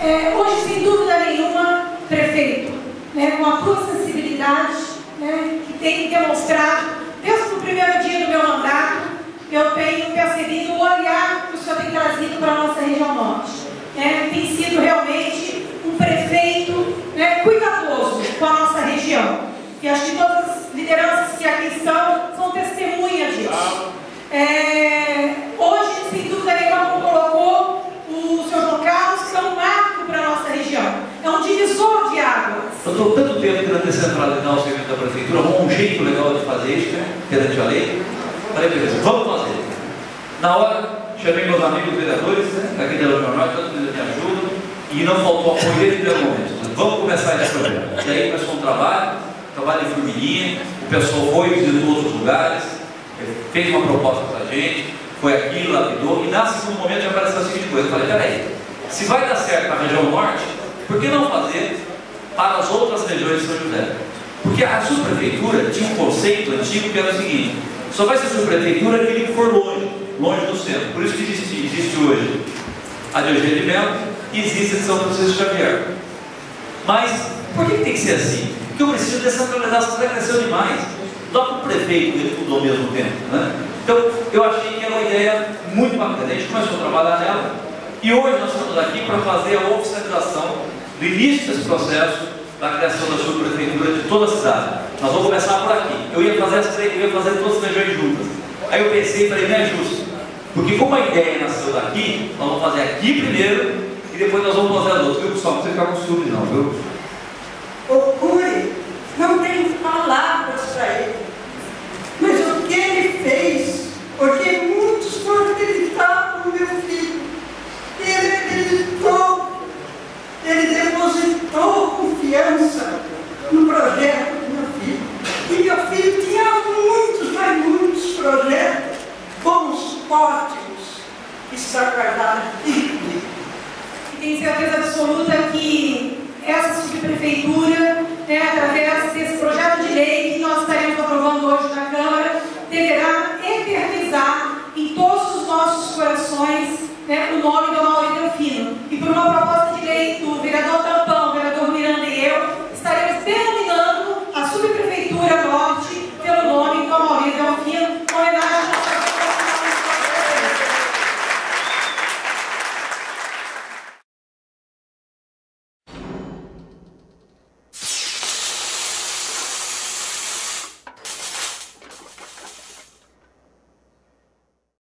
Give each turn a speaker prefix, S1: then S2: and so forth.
S1: Hoje, sem dúvida nenhuma, prefeito, com a tua sensibilidade, que tem demonstrado, desde o primeiro dia do meu mandato, eu tenho percebido o olhar que o senhor tem trazido para a nossa região norte. Tem sido realmente um prefeito cuidadoso com a nossa região. E acho que todas as lideranças que aqui estão são testemunhas disso. Hoje, sem dúvida nenhuma, como colocou o senhor João Carlos, que é um marco para a nossa região. É um divisor de águas.
S2: Eu estou tanto tempo querendo descentralizar o serviço da prefeitura, um jeito legal de fazer isso, perante a lei. Falei, beleza, vamos fazer. Na hora, chamei meus amigos vereadores, aqui da Região Norte, todos eles me ajudam, e não faltou apoio desde o primeiro momento. Vamos começar esse projeto. E aí começou um trabalho de formiguinha, o pessoal foi, visitou outros lugares, fez uma proposta para a gente, foi aquilo, lapidou, e no segundo momento já apareceu a seguinte coisa. Eu falei, peraí, se vai dar certo para a região norte, por que não fazer para as outras regiões de São José? Porque a subprefeitura tinha um conceito antigo que era o seguinte: só vai ser subprefeitura aquele que for longe do centro. Por isso que existe hoje a de Eugênio de Melo e existe a de São Francisco Xavier. Mas por que tem que ser assim? Porque eu preciso descentralizar, você vai crescer demais. Dá para o prefeito ele tudo ao mesmo tempo, Então eu achei que era uma ideia muito bacana. A gente começou a trabalhar nela e hoje nós estamos aqui para fazer a oficialização do início desse processo da criação da subprefeitura de toda a cidade. Nós vamos começar por aqui. Eu ia fazer todas as regiões juntas. Aí eu pensei e falei, não é justo. Porque como a ideia nasceu daqui, nós vamos fazer aqui primeiro e depois nós vamos fazer as outras. Viu, pessoal? Não precisa ficar com ciúme não, viu?
S3: O Cury não tem palavras para ele. Mas o que ele fez, porque muitos não acreditavam no meu filho. Ele acreditou, ele depositou confiança no projeto do meu filho. E meu filho tinha muitos projetos, bons, ótimos, que está guardado aqui.
S1: E tenho certeza absoluta que essa subprefeitura, através desse projeto de lei que nós estaremos aprovando hoje na Câmara, deverá